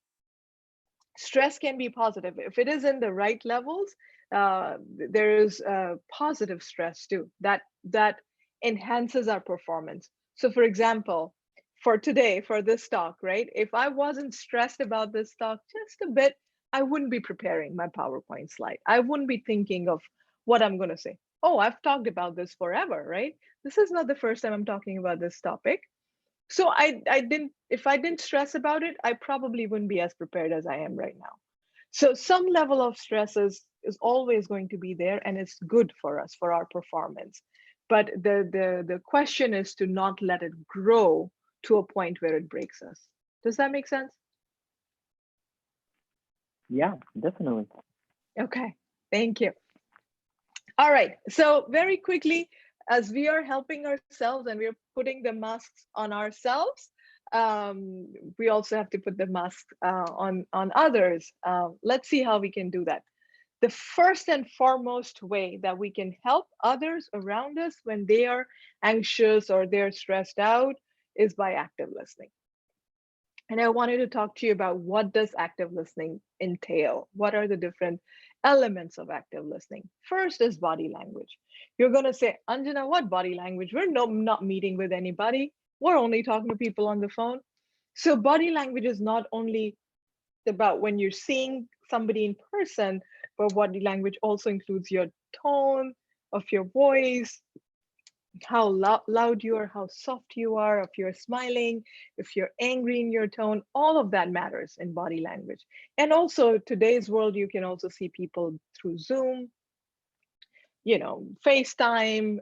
stress can be positive if it is in the right levels. There is positive stress too that enhances our performance. So for example, for today, for this talk, right, if I wasn't stressed about this talk just a bit, I wouldn't be preparing my PowerPoint slide. I wouldn't be thinking of what I'm going to say. Oh, I've talked about this forever, right? This is not the first time I'm talking about this topic. So if I didn't stress about it, I probably wouldn't be as prepared as I am right now. So some level of stress is is always going to be there, and it's good for us, for our performance. But the question is to not let it grow to a point where it breaks us. Does that make sense? Yeah, definitely. Okay, thank you. All right, so very quickly, as we are helping ourselves and we're putting the masks on ourselves, we also have to put the mask on others. Let's see how we can do that. The first and foremost way that we can help others around us when they are anxious or they're stressed out is by active listening. And I wanted to talk to you about what does active listening entail? What are the different elements of active listening? First is body language. You're going to say, Anjana, what body language? We're not meeting with anybody. We're only talking to people on the phone. So body language is not only about when you're seeing somebody in person, but body language also includes your tone of your voice, how loud you are, how soft you are, if you're smiling, if you're angry in your tone, all of that matters in body language. And also today's world, you can also see people through Zoom, FaceTime,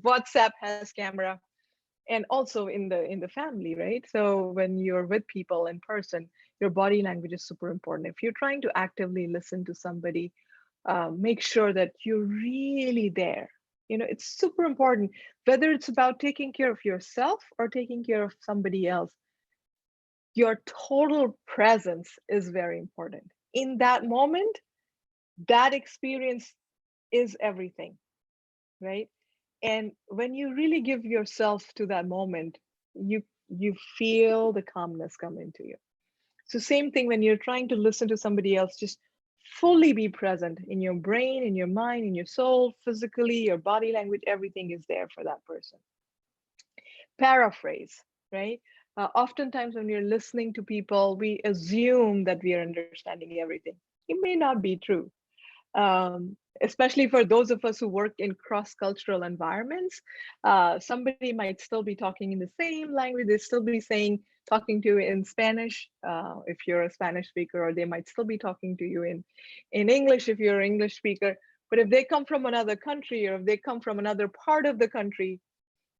WhatsApp has camera, and also in the family, right? So when you're with people in person, your body language is super important. If you're trying to actively listen to somebody, make sure that you're really there. It's super important, whether it's about taking care of yourself or taking care of somebody else. Your total presence is very important. In that moment, that experience is everything, right? And when you really give yourself to that moment, you feel the calmness come into you. So same thing when you're trying to listen to somebody else, just fully be present in your brain, in your mind, in your soul, physically, your body language, everything is there for that person. Paraphrase, right? Oftentimes when we're listening to people, we assume that we are understanding everything. It may not be true. Especially for those of us who work in cross-cultural environments, somebody might still be talking in the same language. They still be talking to you in Spanish if you're a Spanish speaker, or they might still be talking to you in English if you're an English speaker. But if they come from another country, or if they come from another part of the country,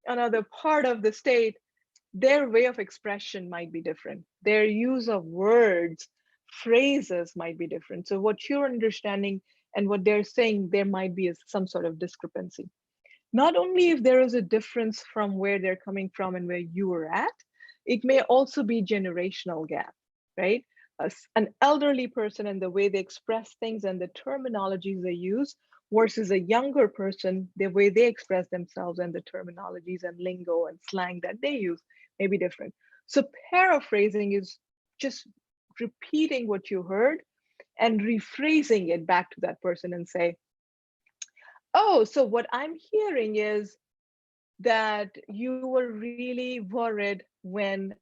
another part of the state, their way of expression might be different. Their use of words, phrases might be different. So what you're understanding and what they're saying, there might be some sort of discrepancy. Not only if there is a difference from where they're coming from and where you are at, it may also be generational gap, right? An elderly person and the way they express things and the terminologies they use versus a younger person, the way they express themselves and the terminologies and lingo and slang that they use may be different. So paraphrasing is just repeating what you heard and rephrasing it back to that person and say, oh, so what I'm hearing is that you were really worried when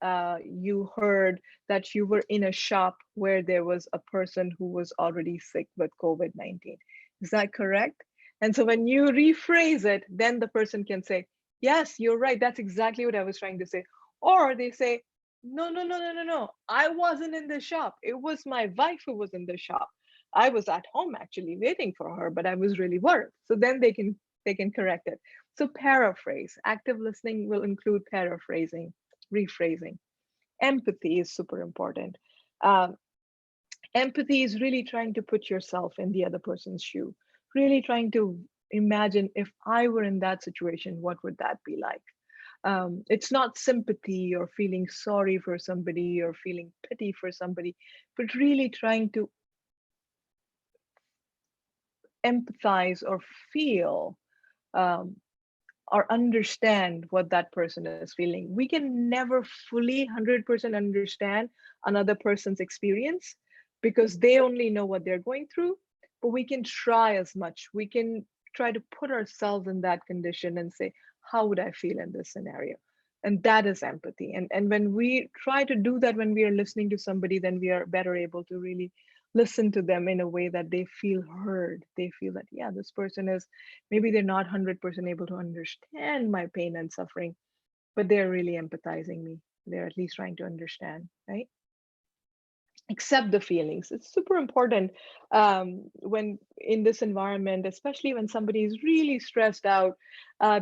you heard that you were in a shop where there was a person who was already sick with COVID-19. Is that correct? And so when you rephrase it, then the person can say, yes, you're right. That's exactly what I was trying to say. Or they say, no, no, no, no, no, no. I wasn't in the shop. It was my wife who was in the shop. I was at home actually waiting for her, but I was really worried. So then they can correct it. So paraphrase, active listening will include paraphrasing, rephrasing. Empathy is super important. Um, Empathy is really trying to put yourself in the other person's shoe, really trying to imagine, if I were in that situation, what would that be like? It's not sympathy or feeling sorry for somebody or feeling pity for somebody, but really trying to empathize or feel um, or understand what that person is feeling. We can never fully 100% understand another person's experience because they only know what they're going through, but we can try as much. We can try to put ourselves in that condition and say, how would I feel in this scenario? And that is empathy. And when we try to do that, when we are listening to somebody, then we are better able to really listen to them in a way that they feel heard. They feel that, yeah, this person is, maybe they're not 100% able to understand my pain and suffering, but they're really empathizing me. They're at least trying to understand, right? Accept the feelings. It's super important when in this environment, especially when somebody is really stressed out.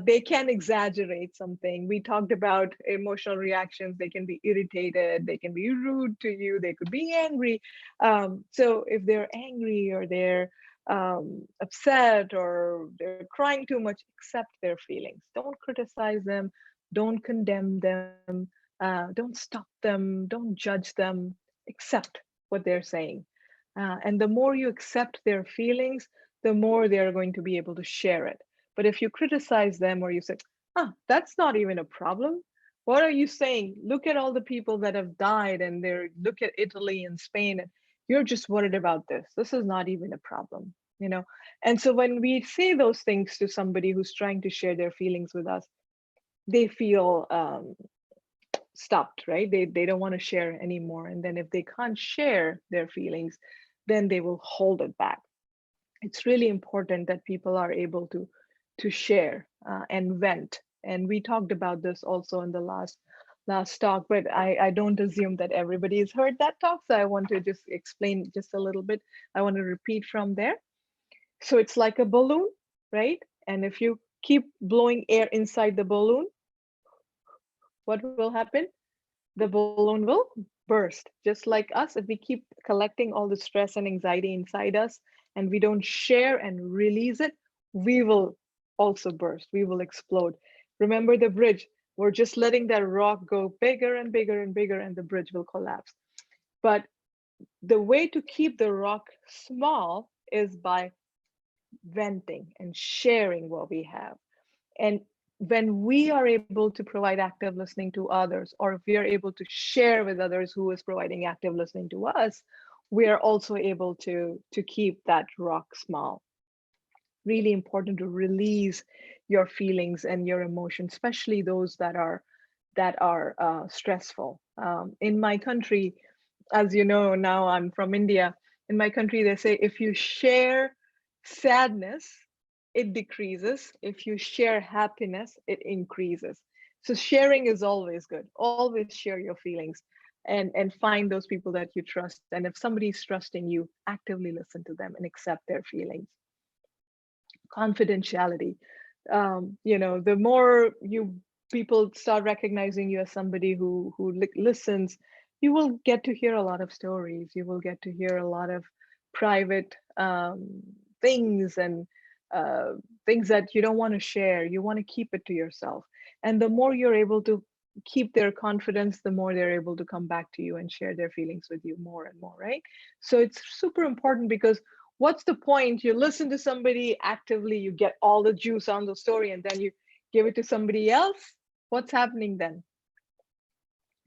They can exaggerate something. We talked about emotional reactions. They can be irritated, they can be rude to you, they could be angry. So if they're angry or they're upset or they're crying too much, accept their feelings. Don't criticize them, don't condemn them, don't stop them, don't judge them. Accept what they're saying. And the more you accept their feelings, the more they're going to be able to share it. But if you criticize them or you say, that's not even a problem. What are you saying? Look at all the people that have died, and they're look at Italy and Spain, and you're just worried about this. This is not even a problem, you know? And so when we say those things to somebody who's trying to share their feelings with us, they feel stopped, right? They don't want to share anymore. And then if they can't share their feelings, then they will hold it back. It's really important that people are able to share and vent. And we talked about this also in the last talk, but I don't assume that everybody has heard that talk. So I want to just explain just a little bit. I want to repeat from there. So it's like a balloon, right? And if you keep blowing air inside the balloon, what will happen? The balloon will burst. Just like us, if we keep collecting all the stress and anxiety inside us and we don't share and release it, we will also burst. We will explode. Remember the bridge. We're just letting that rock go bigger and bigger and bigger, and the bridge will collapse. But the way to keep the rock small is by venting and sharing what we have. And when we are able to provide active listening to others, or if we are able to share with others who is providing active listening to us, we are also able to keep that rock small. Really important to release your feelings and your emotions, especially those that are stressful. In my country, as you know, now I'm from India. In my country, they say if you share sadness, it decreases. If you share happiness, it increases. So sharing is always good. Always share your feelings and find those people that you trust. And if somebody's trusting you, actively listen to them and accept their feelings. Confidentiality. The more you people start recognizing you as somebody who listens, you will get to hear a lot of stories. You will get to hear a lot of private things and uh, things that you don't want to share. You want to keep it to yourself. And the more you're able to keep their confidence, the more they're able to come back to you and share their feelings with you more and more, right? So it's super important, because what's the point? You listen to somebody actively, you get all the juice on the story, and then you give it to somebody else. What's happening then?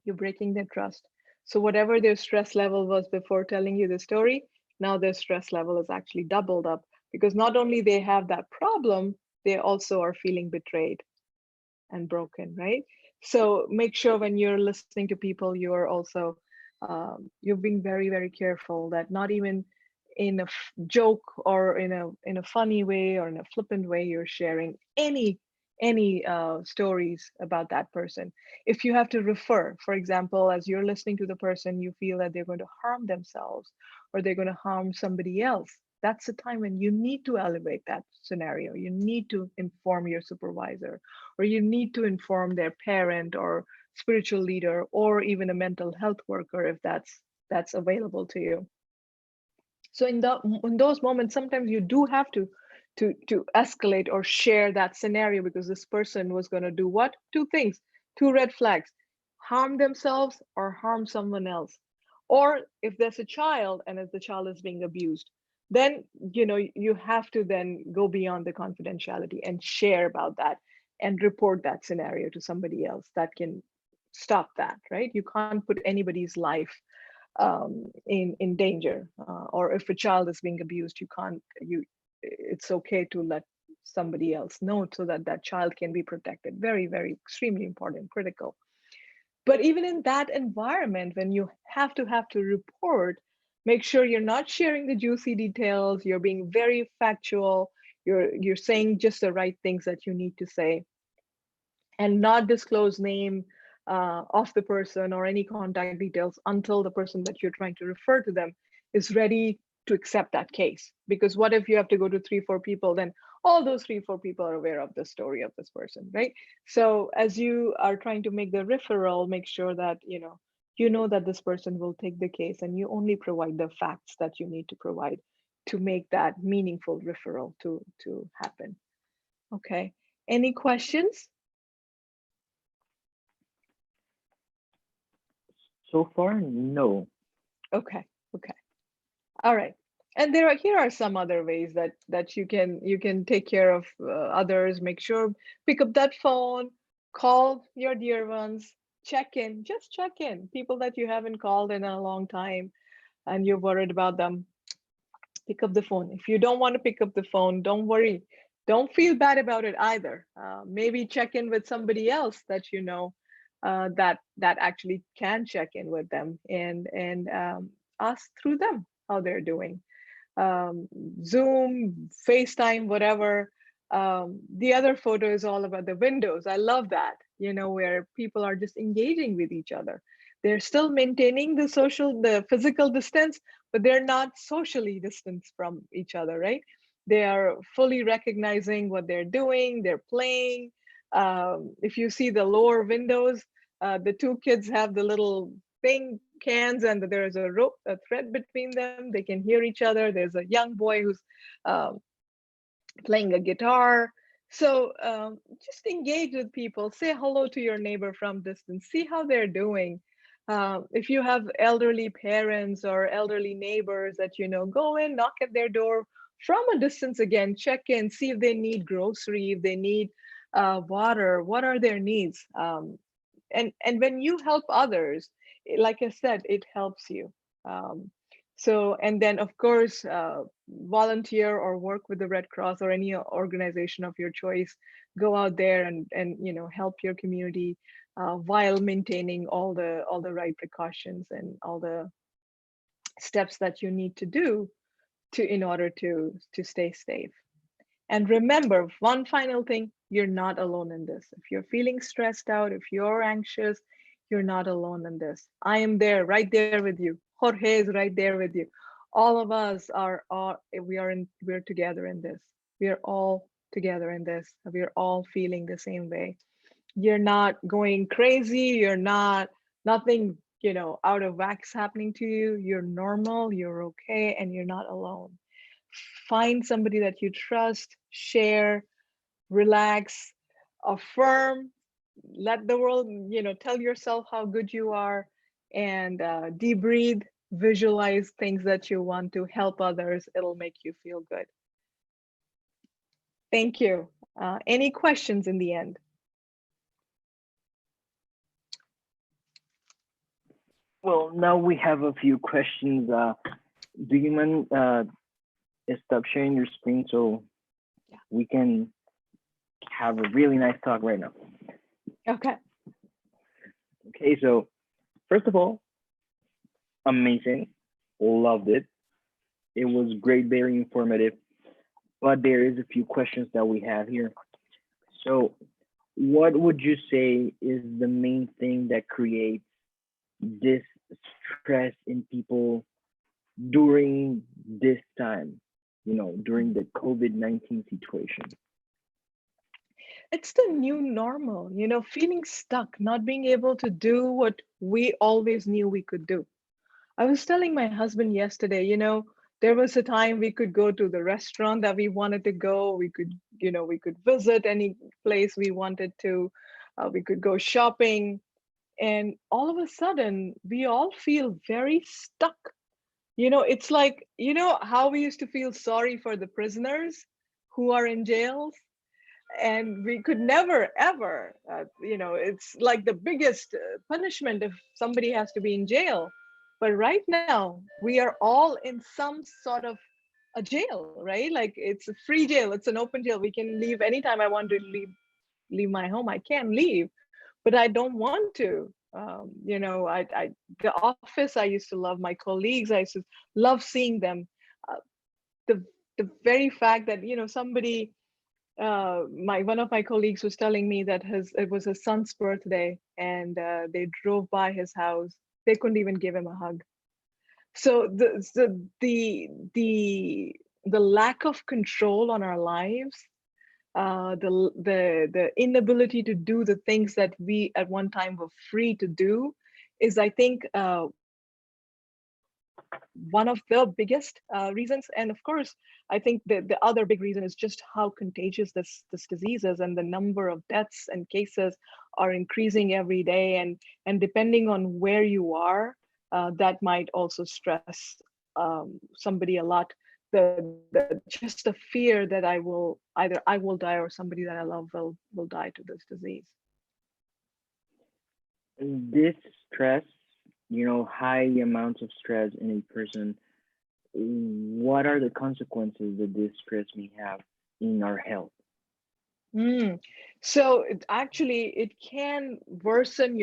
You're breaking their trust. So whatever their stress level was before telling you the story, now their stress level is actually doubled up, because not only they have that problem, they also are feeling betrayed and broken, right? So make sure when you're listening to people, you're also you're being very, very careful that not even in a joke or in a funny way or in a flippant way, you're sharing any stories about that person. If you have to refer, for example, as you're listening to the person, you feel that they're going to harm themselves or they're going to harm somebody else, that's the time when you need to elevate that scenario. You need to inform your supervisor, or you need to inform their parent or spiritual leader, or even a mental health worker if that's available to you. So in those moments, sometimes you do have to escalate or share that scenario, because this person was going to do what? Two things, two red flags: harm themselves or harm someone else. Or if there's a child and if the child is being abused, then you have to then go beyond the confidentiality and share about that and report that scenario to somebody else that can stop that, right? You can't put anybody's life in danger, or if a child is being abused, it's okay to let somebody else know so that that child can be protected. Very, very extremely important, critical. But even in that environment, when you have to report, make sure you're not sharing the juicy details. You're being very factual. You're saying just the right things that you need to say, and not disclose name, of the person or any contact details until the person that you're trying to refer to them is ready to accept that case. Because what if you have to go to 3, 4 people, then all those 3, 4 people are aware of the story of this person, right? So as you are trying to make the referral, make sure that you know that this person will take the case, and you only provide the facts that you need to provide to make that meaningful referral to happen. Okay. Any questions? So far, no. Okay. Okay. All right. And here are some other ways that you can take care of others. Make sure, pick up that phone, call your dear ones, check in, just check in. People that you haven't called in a long time and you're worried about them, pick up the phone. If you don't want to pick up the phone, don't worry. Don't feel bad about it either. Maybe check in with somebody else that you know that actually can check in with them and ask through them how they're doing. um, Zoom, FaceTime, whatever. The other photo is all about the windows. I love that, where people are just engaging with each other. They're still maintaining the physical distance, but they're not socially distanced from each other, right? They are fully recognizing what they're doing, they're playing. If you see the lower windows, the two kids have the little thing cans, and there's a thread between them. They can hear each other. There's a young boy who's um, playing a guitar. So just engage with people. Say hello to your neighbor from distance. See how they're doing. If you have elderly parents or elderly neighbors that go in, knock at their door from a distance again. Check in, see if they need grocery, if they need water. What are their needs? And when you help others, like I said, it helps you. um, and then of course, volunteer or work with the Red Cross or any organization of your choice. Go out there and help your community while maintaining all the right precautions and all the steps that you need to do in order to stay safe. And remember, one final thing, you're not alone in this. If you're feeling stressed out, if you're anxious, you're not alone in this. I am there, right there with you. Jorge is right there with you. All of us we're together in this. We are all together in this. We are all feeling the same way. You're not going crazy. You're not, nothing, out of whack's happening to you. You're normal, you're okay, and you're not alone. Find somebody that you trust, share, relax, affirm, let the world, tell yourself how good you are, and debrief, visualize things that you want to help others. It'll make you feel good. Thank you. Any questions in the end? Well, now we have a few questions. Do you mind stop sharing your screen so we can have a really nice talk right now? Okay. Okay, so first of all, amazing. Loved it. It was great, very informative. But there is a few questions that we have here. So what would you say is the main thing that creates this stress in people during this time, during the COVID-19 situation? It's the new normal, feeling stuck, not being able to do what we always knew we could do. I was telling my husband yesterday, there was a time we could go to the restaurant that we wanted to go. We could visit any place we wanted to. We could go shopping. And all of a sudden, we all feel very stuck. It's like, how we used to feel sorry for the prisoners who are in jails, and we could never ever it's like the biggest punishment if somebody has to be in jail. But right now we are all in some sort of a jail, right? Like, it's a free jail, it's an open jail. We can leave anytime I want to leave my home. I can leave, but I don't want to. The office, I used to love my colleagues, I used to love seeing them. uh, the very fact that somebody my one of my colleagues was telling me that it was his son's birthday, and they drove by his house. They couldn't even give him a hug. So the lack of control on our lives, the inability to do the things that we at one time were free to do, is, I think, one of the biggest reasons. And of course, I think the other big reason is just how contagious this disease is, and the number of deaths and cases are increasing every day. And depending on where you are, that might also stress somebody a lot. The just the fear that either I will die or somebody that I love will die to this disease. This stress, high amounts of stress in a person, what are the consequences that this stress may have in our health? Mm. So actually, it can worsen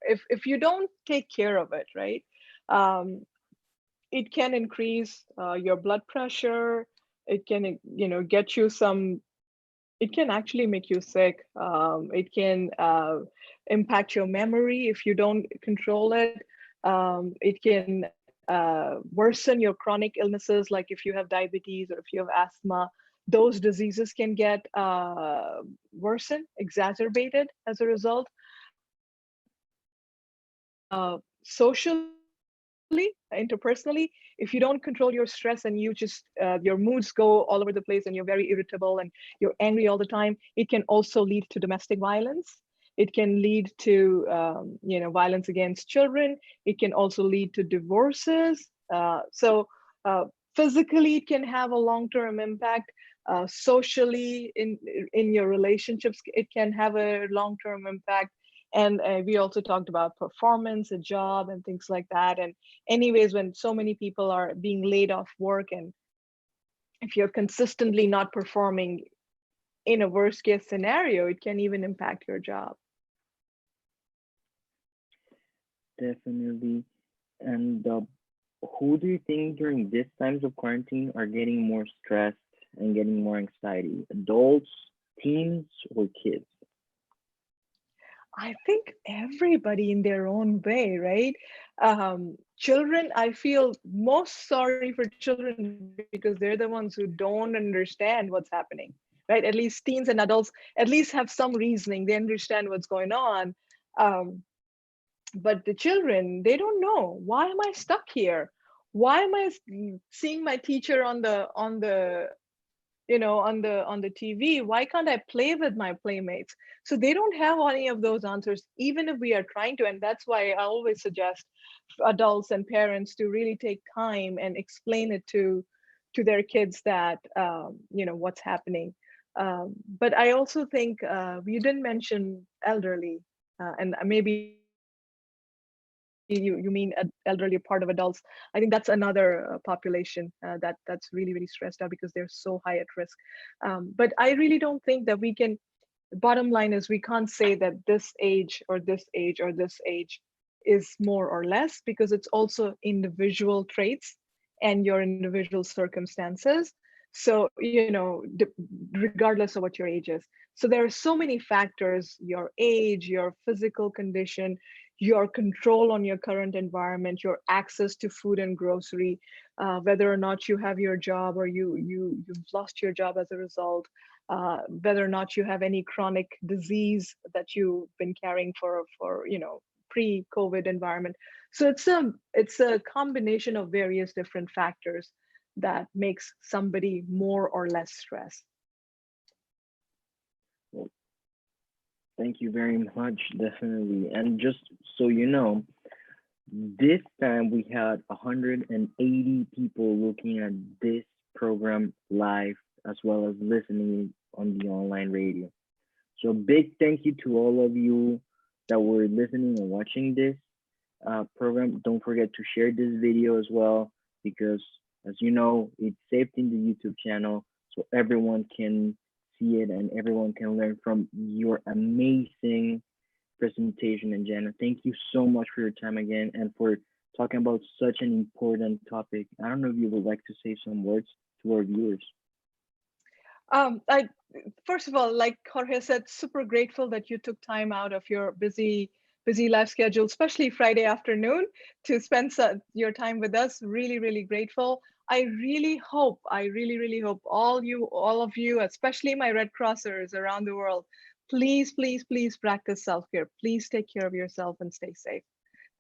if you don't take care of it, right? Um, it can increase your blood pressure. It can, get you some. It can actually make you sick. It can impact your memory if you don't control it. It can worsen your chronic illnesses, like if you have diabetes or if you have asthma. Those diseases can get worsened, exacerbated as a result. Socially, interpersonally, if you don't control your stress and you just your moods go all over the place and you're very irritable and you're angry all the time, it can also lead to domestic violence. It can lead to violence against children. It can also lead to divorces. So physically, it can have a long-term impact. Socially, in your relationships, it can have a long-term impact. And we also talked about performance, a job, and things like that. And anyways, when so many people are being laid off work, and if you're consistently not performing in a worst case scenario, it can even impact your job. Definitely. And who do you think during these times of quarantine are getting more stressed and getting more anxiety? Adults, teens, or kids? I think everybody in their own way, right? Children, I feel most sorry for children because they're the ones who don't understand what's happening, right? At least teens and adults at least have some reasoning. They understand what's going on. Um, but the children, they don't know. Why am I stuck here? Why am I seeing my teacher on the TV? Why can't I play with my playmates? So they don't have any of those answers, even if we are trying to. And that's why I always suggest adults and parents to really take time and explain it to their kids that what's happening. But I also think you didn't mention elderly, and maybe you mean elderly part of adults. I think that's another population that's really, really stressed out because they're so high at risk. But I really don't think that we can. Bottom line is, we can't say that this age or this age or this age is more or less, because it's also individual traits and your individual circumstances. So regardless of what your age is. So there are so many factors: your age, your physical condition, your control on your current environment, your access to food and grocery, whether or not you have your job or you've lost your job as a result, whether or not you have any chronic disease that you've been carrying for pre-COVID environment. So it's a combination of various different factors that makes somebody more or less stressed. Well, thank you very much, definitely. And just so you know, this time we had 180 people looking at this program live as well as listening on the online radio. So big thank you to all of you that were listening and watching this program. Don't forget to share this video as well, because as you know, it's saved in the YouTube channel so everyone can see it and everyone can learn from your amazing presentation. And Jana, thank you so much for your time again and for talking about such an important topic. I don't know if you would like to say some words to our viewers. I first of all, like Jorge said, super grateful that you took time out of your busy life schedule, especially Friday afternoon, to spend your time with us. Really, really grateful. I really hope all of you, especially my Red Crossers around the world, please practice self-care. Please take care of yourself and stay safe.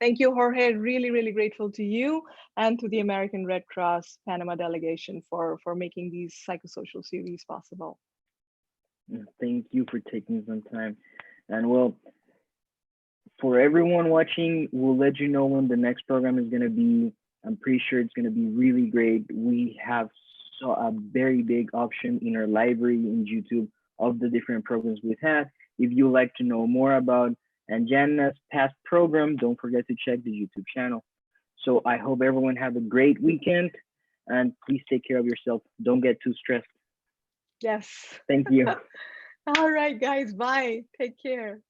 Thank you, Jorge. Really, really grateful to you and to the American Red Cross Panama delegation for making these psychosocial series possible. Thank you for taking some time. And well, for everyone watching, we'll let you know when the next program is going to be. I'm pretty sure it's going to be really great. We have a very big option in our library in YouTube of the different programs we've had. If you like to know more about Anjana's past program, don't forget to check the YouTube channel. So I hope everyone have a great weekend, and please take care of yourself. Don't get too stressed. Yes. Thank you. All right, guys. Bye. Take care.